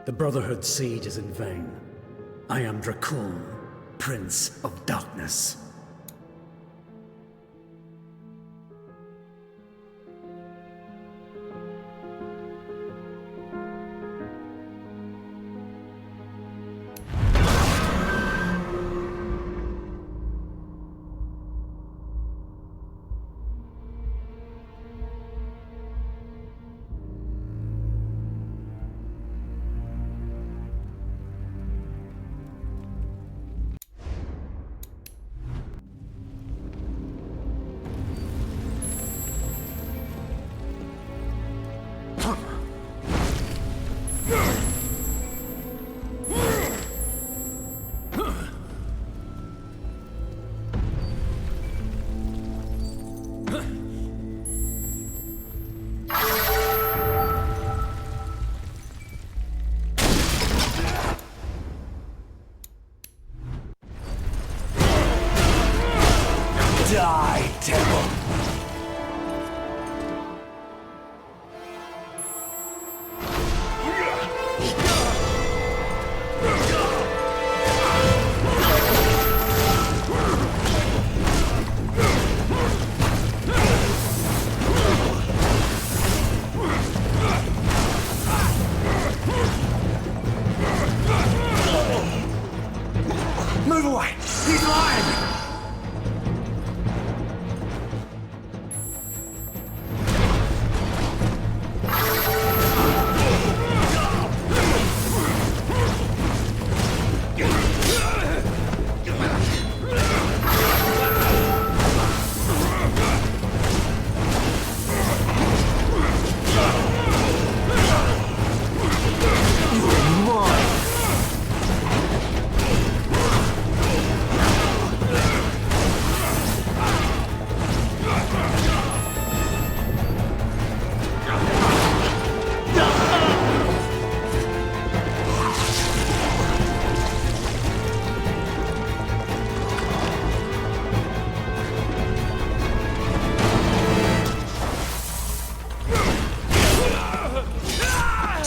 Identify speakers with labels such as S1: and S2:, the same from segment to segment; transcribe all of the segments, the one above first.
S1: The Brotherhood's siege is in vain. I am Dracul, Prince of Darkness.
S2: Die, devil! Move away! He's lying!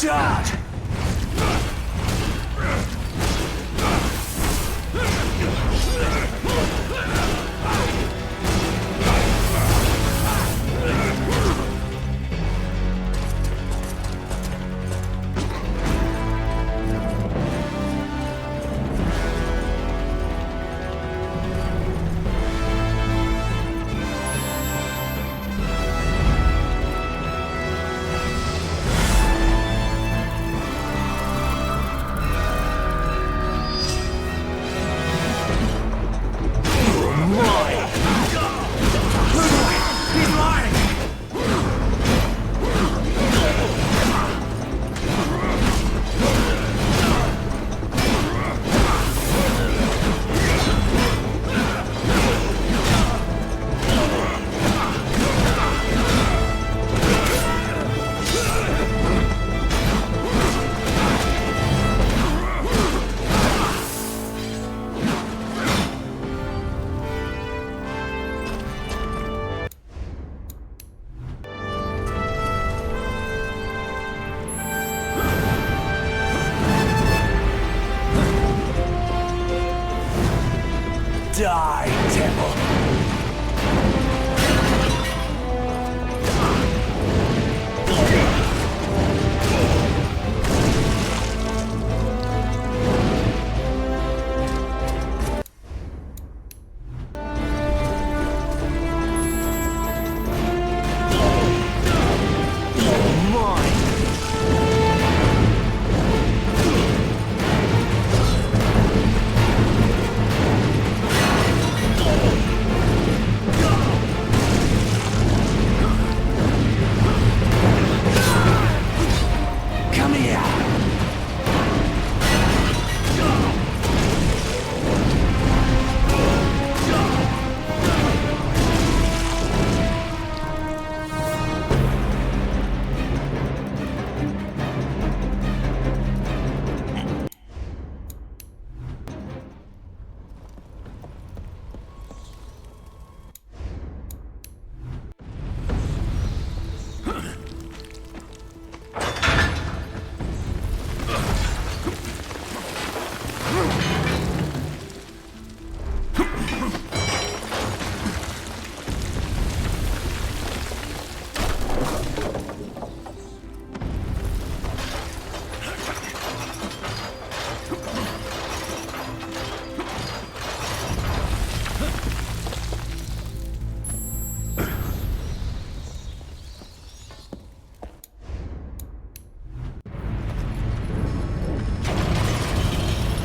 S2: Charge!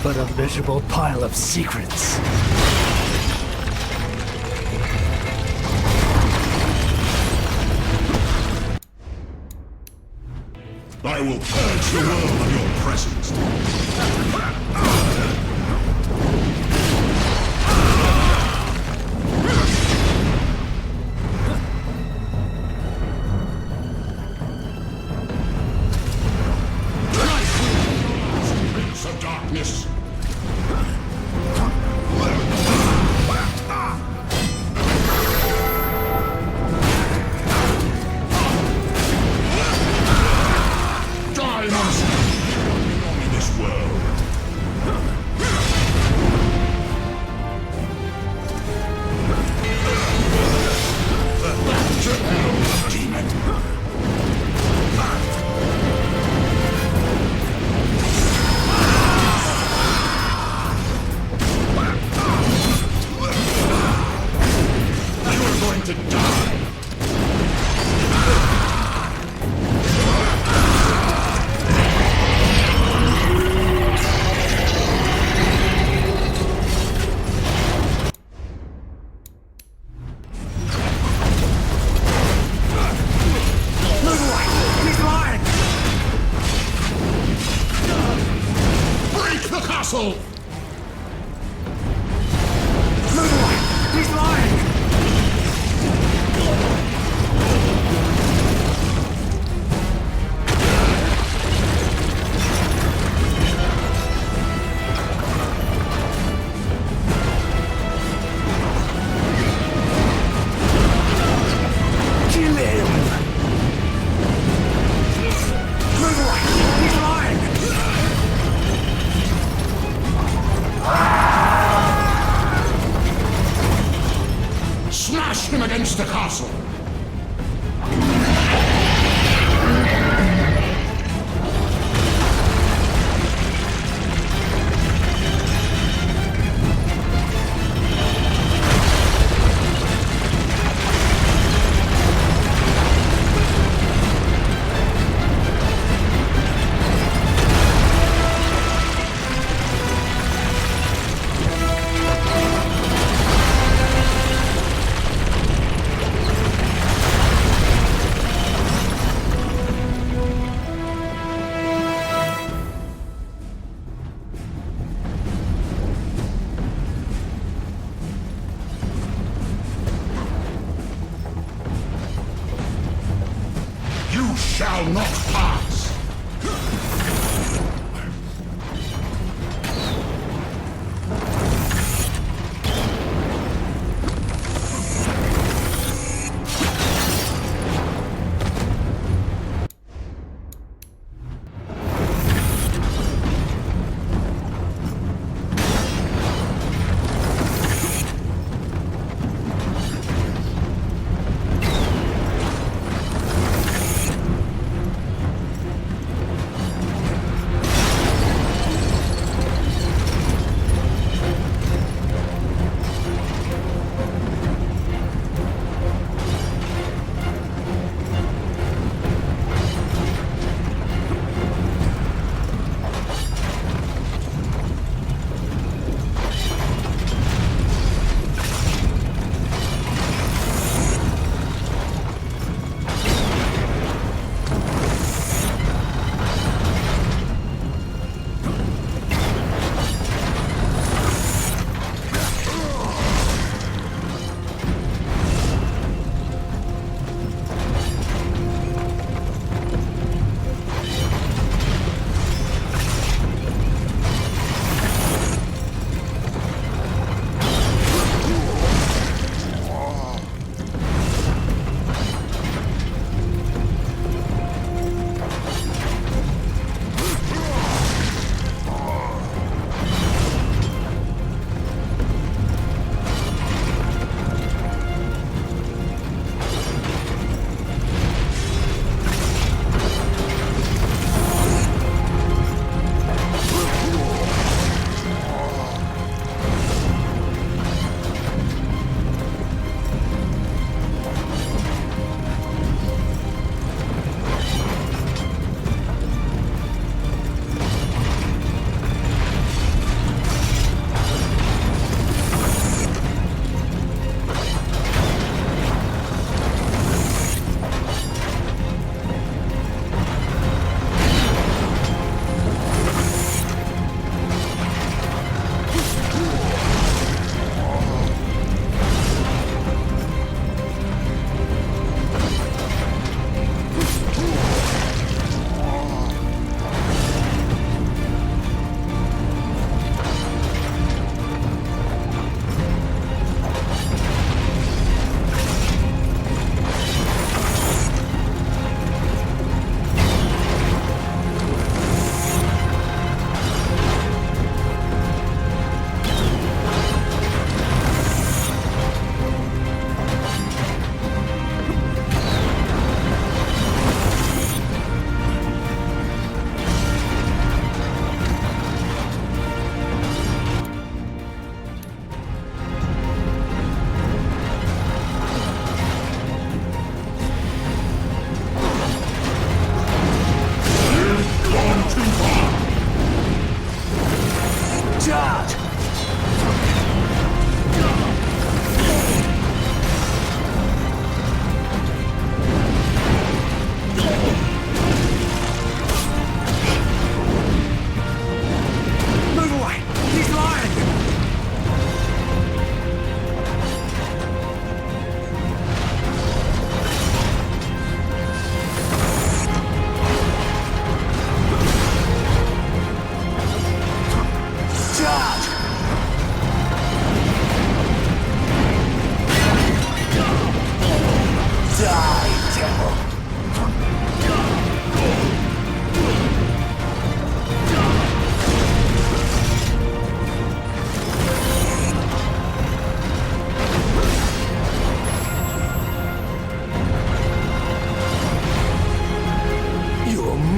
S1: but a miserable pile of secrets.
S3: I will purge the world of your presence. Prince of Darkness. Against the castle. Shall not pass.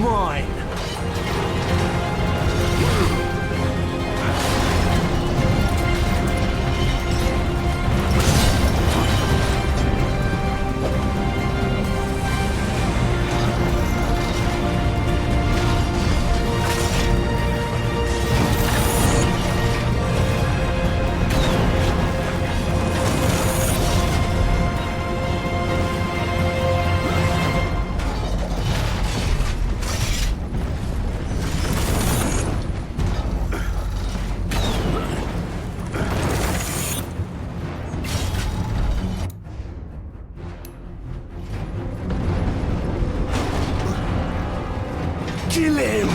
S2: mine! Kill him!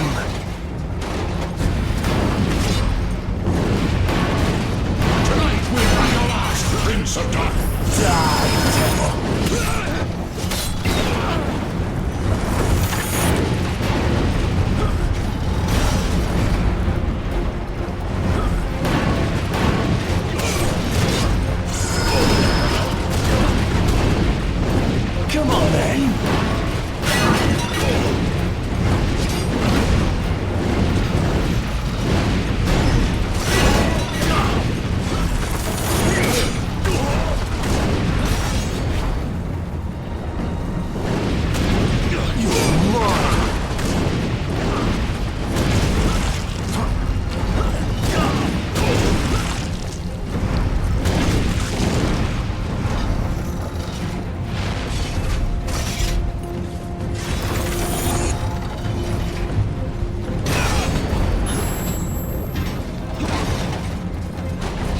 S3: Tonight will be your last, Prince of Darkness.
S2: Die, devil! Come on, then!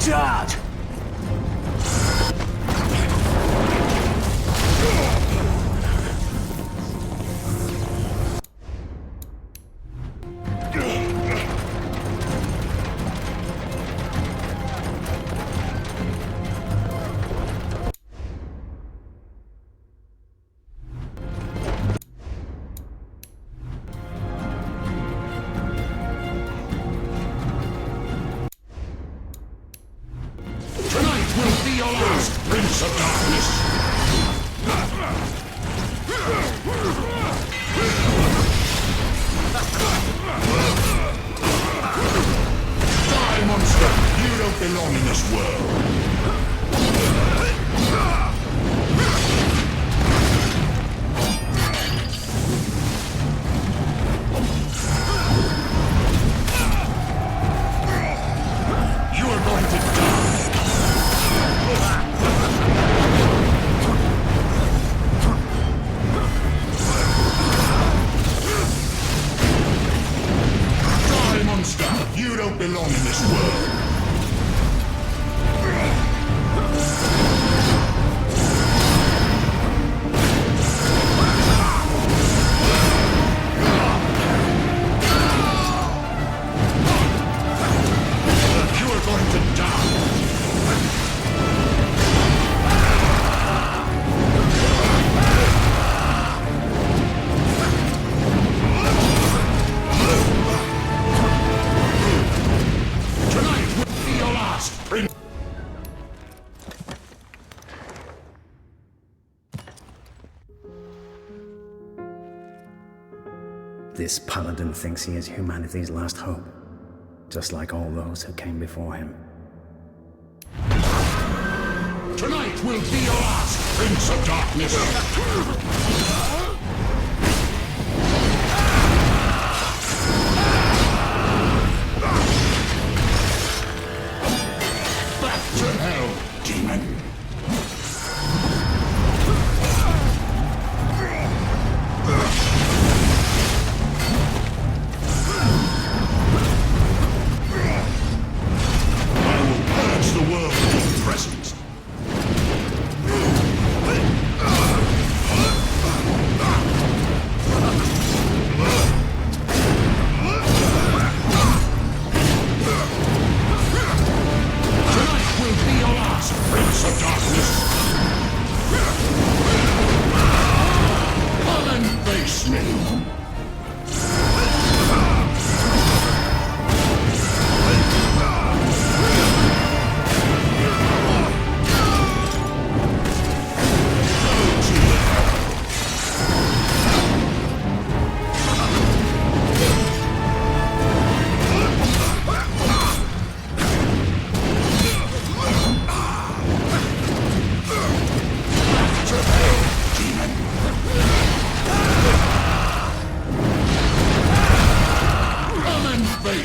S2: Dad!
S3: Will be your last, Prince of Darkness. Die, monster! You don't belong in this world. You are going to die. You don't belong in this world. You are going to die.
S1: This paladin thinks he is humanity's last hope, just like all those who came before him.
S3: Tonight will be your last, Prince of Darkness. Back to hell, demon.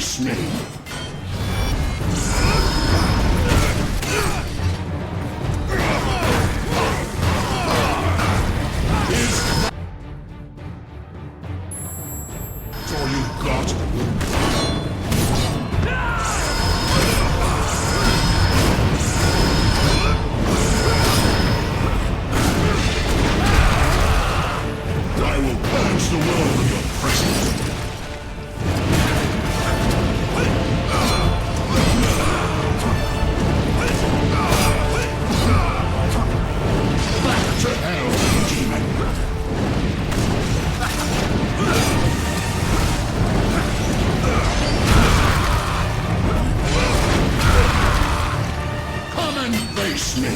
S3: face me. That's all you got? I will purge the world of your presence. Back to hell, demon. Come and face me.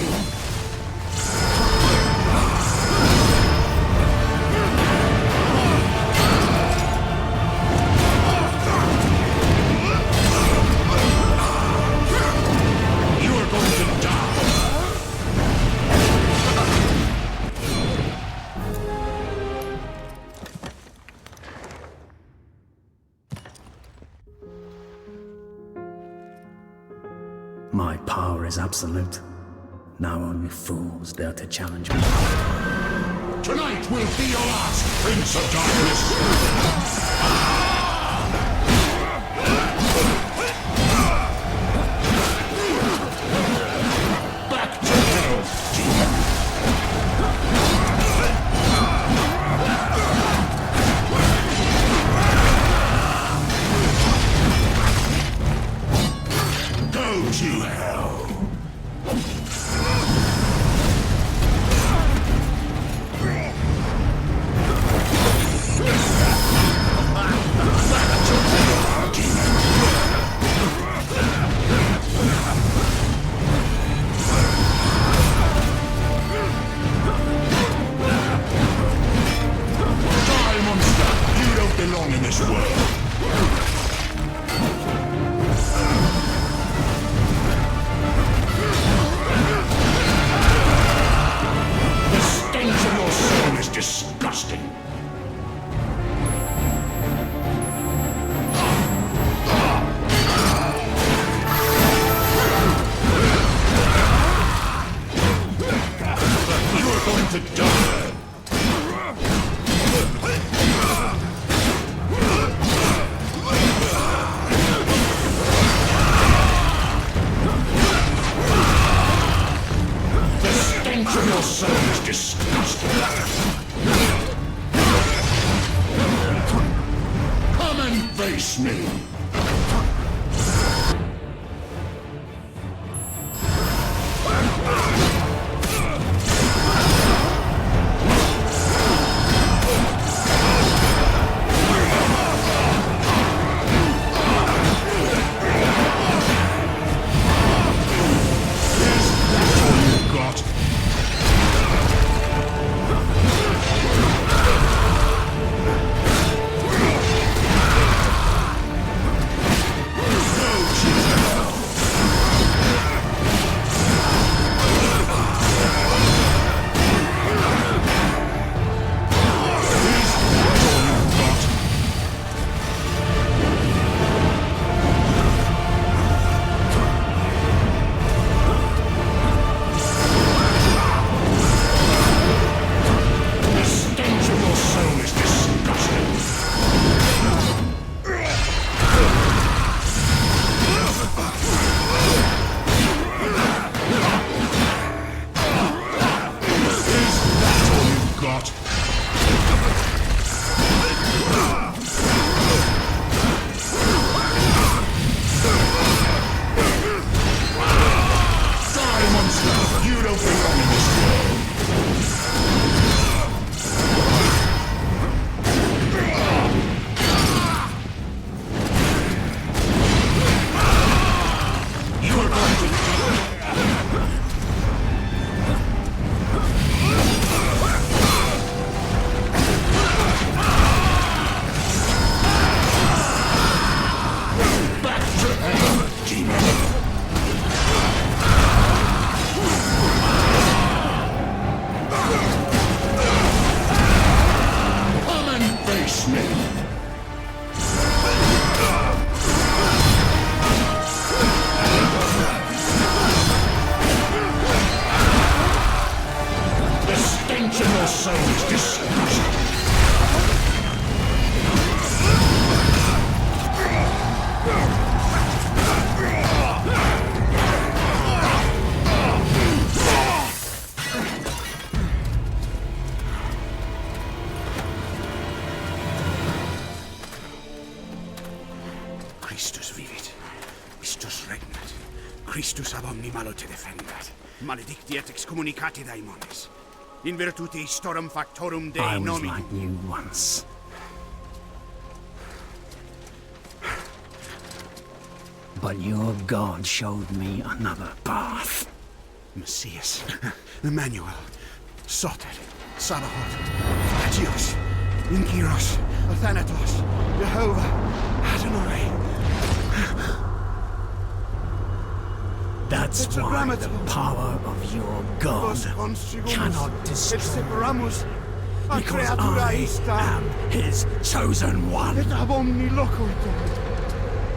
S1: My power is absolute. Now only fools dare to challenge me.
S3: Tonight will be your last, Prince of Darkness! Back to hell, demon! Go to hell! Belong in this world. The stench of your soul is disgusting. You are going to die. Your soul is disgusting. Come and face me.
S2: Christus vivit. Christus regnat. Christus ab omni malo te defendat. Maledictiat excommunicati daimones. In virtute istorum factorum Dei
S1: I was
S2: nomini.
S1: like you once. But your God showed me another path.
S2: Messias, Emmanuel, Soter, Sabaoth, Agios, Inkyros, Athanatos, Jehovah, Adonai.
S1: That's why the power of your God cannot destroy me, because I am his chosen one.
S2: Et ab omni loco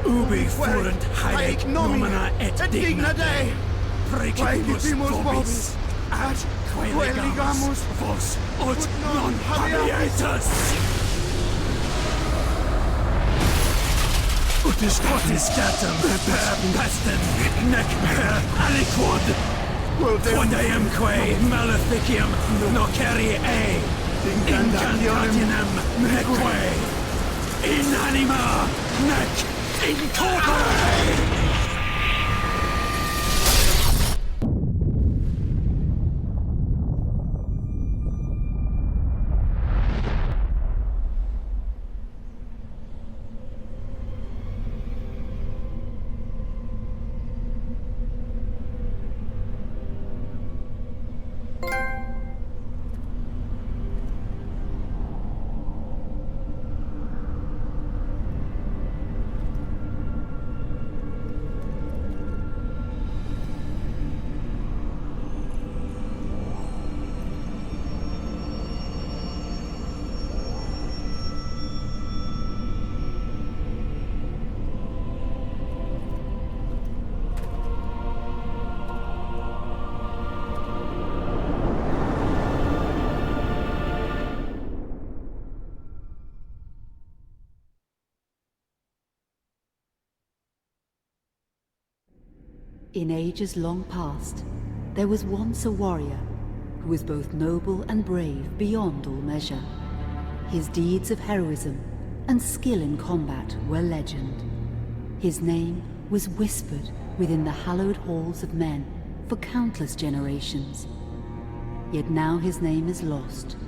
S1: Ubi fuerunt haec nomina et digna Dei, praecipimus vobis, ad queligamus vos ut non habietus. Ut est statum per pestem, nec per aliquod, quod eamque maleficium nocere incantationem neque, in anima nec in corpore.
S4: In ages long past, there was once a warrior who was both noble and brave beyond all measure. His deeds of heroism and skill in combat were legend. His name was whispered within the hallowed halls of men for countless generations. Yet now his name is lost.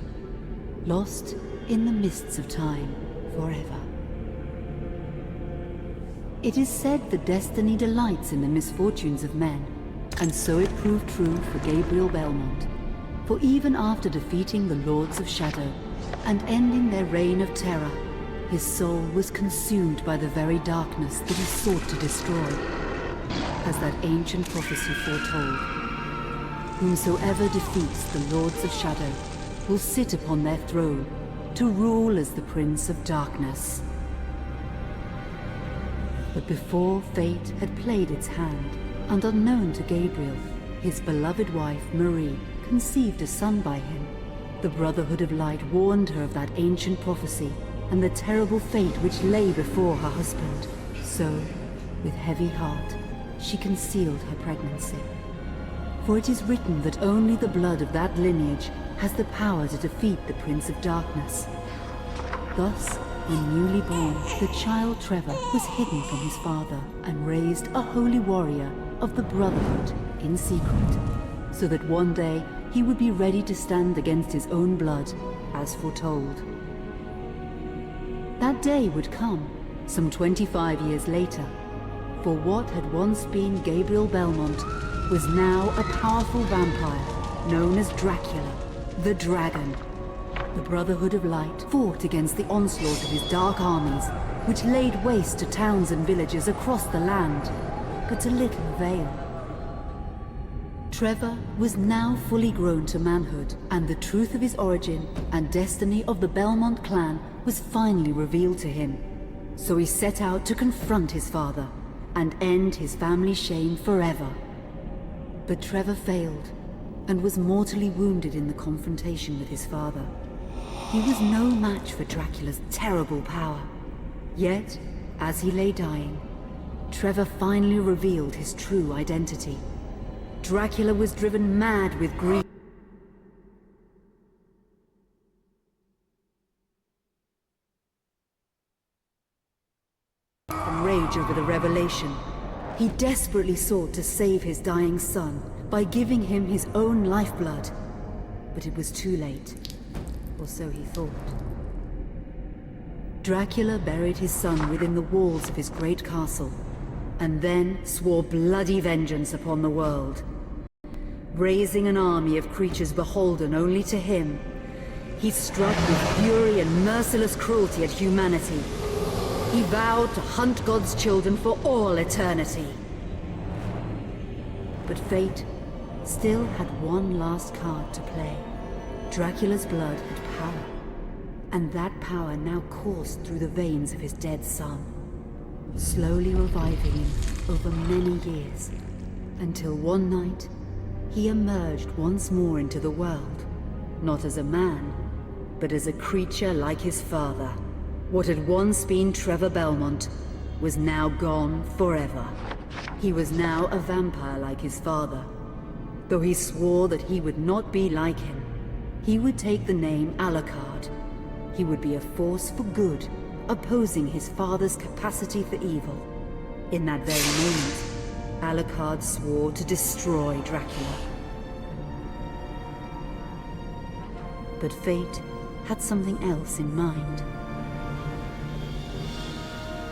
S4: Lost in the mists of time forever. It is said that destiny delights in the misfortunes of men, and so it proved true for Gabriel Belmont. For even after defeating the Lords of Shadow and ending their reign of terror, his soul was consumed by the very darkness that he sought to destroy. As that ancient prophecy foretold, whomsoever defeats the Lords of Shadow will sit upon their throne to rule as the Prince of Darkness. But before fate had played its hand, and unknown to Gabriel, his beloved wife Marie conceived a son by him. The Brotherhood of Light warned her of that ancient prophecy and the terrible fate which lay before her husband. So, with heavy heart, she concealed her pregnancy. For it is written that only the blood of that lineage has the power to defeat the Prince of Darkness. Thus, when newly born, the child Trevor was hidden from his father and raised a holy warrior of the Brotherhood in secret, so that one day he would be ready to stand against his own blood, as foretold. That day would come, some 25 years later, for what had once been Gabriel Belmont was now a powerful vampire known as Dracula, the Dragon. The Brotherhood of Light fought against the onslaught of his dark armies, which laid waste to towns and villages across the land, but to little avail. Trevor was now fully grown to manhood, and the truth of his origin and destiny of the Belmont clan was finally revealed to him. So he set out to confront his father and end his family's shame forever. But Trevor failed and was mortally wounded in the confrontation with his father. He was no match for Dracula's terrible power. Yet, as he lay dying, Trevor finally revealed his true identity. Dracula was driven mad with grief and rage rage over the revelation. He desperately sought to save his dying son by giving him his own lifeblood. But it was too late, or so he thought. Dracula buried his son within the walls of his great castle, and then swore bloody vengeance upon the world. Raising an army of creatures beholden only to him, he struck with fury and merciless cruelty at humanity. He vowed to hunt God's children for all eternity. But fate still had one last card to play. Dracula's blood had power, and that power now coursed through the veins of his dead son, slowly reviving him over many years, until one night he emerged once more into the world, not as a man, but as a creature like his father. What had once been Trevor Belmont was now gone forever. He was now a vampire like his father. Though he swore that he would not be like him, he would take the name Alucard. He would be a force for good, opposing his father's capacity for evil. In that very moment, Alucard swore to destroy Dracula. But fate had something else in mind.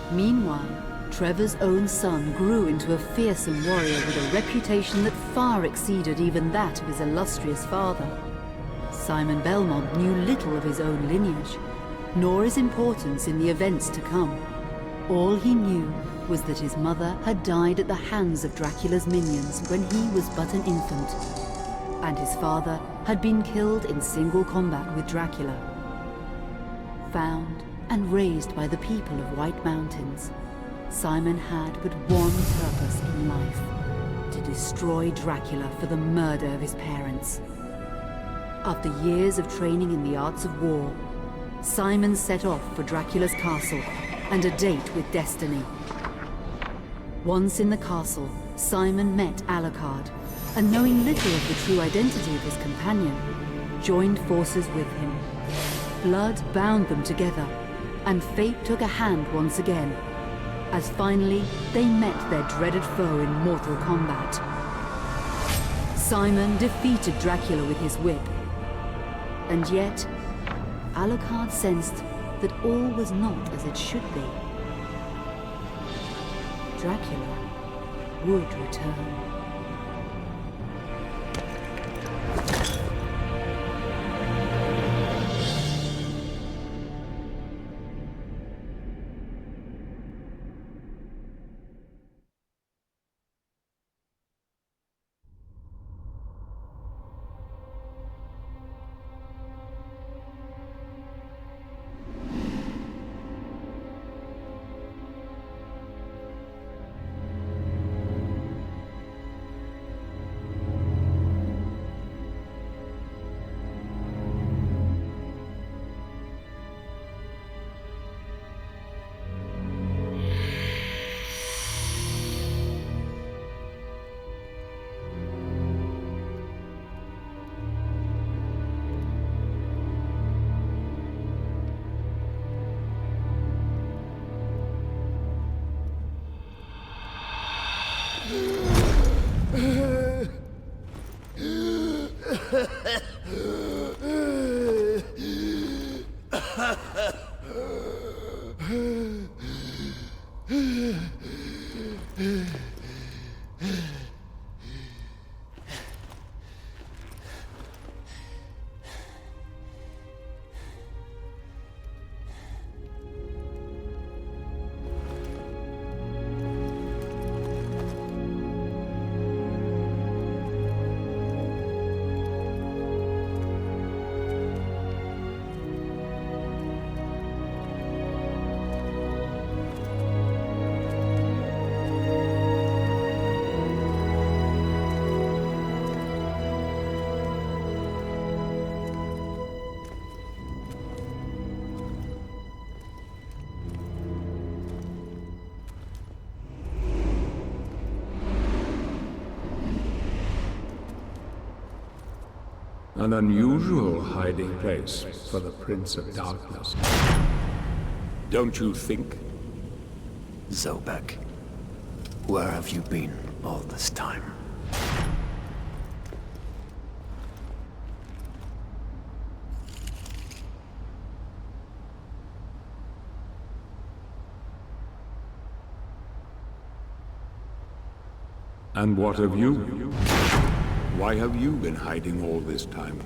S4: Meanwhile, Trevor's own son grew into a fearsome warrior with a reputation that far exceeded even that of his illustrious father. Simon Belmont knew little of his own lineage, nor his importance in the events to come. All he knew was that his mother had died at the hands of Dracula's minions when he was but an infant, and his father had been killed in single combat with Dracula. Found and raised by the people of White Mountains, Simon had but one purpose in life: to destroy Dracula for the murder of his parents. After years of training in the arts of war, Simon set off for Dracula's castle and a date with destiny. Once in the castle, Simon met Alucard, and knowing little of the true identity of his companion, joined forces with him. Blood bound them together, and fate took a hand once again, as finally they met their dreaded foe in mortal combat. Simon defeated Dracula with his whip, and yet Alucard sensed that all was not as it should be. Dracula would return.
S5: An unusual hiding place for the Prince of Darkness. Don't you think?
S1: Zobek, where have you been all this time?
S5: And what of you? Why have you been hiding all this time?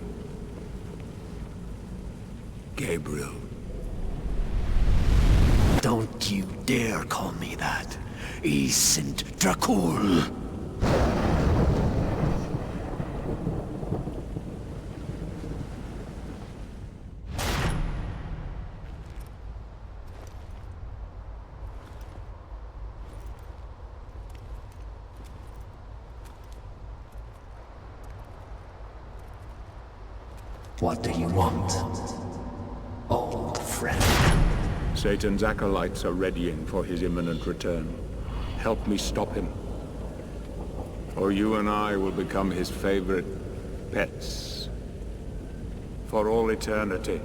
S5: Gabriel.
S1: Don't you dare call me that. I sind Dracul. What do you want, old friend?
S5: Satan's acolytes are readying for his imminent return. Help me stop him. Or you and I will become his favorite pets. For all eternity.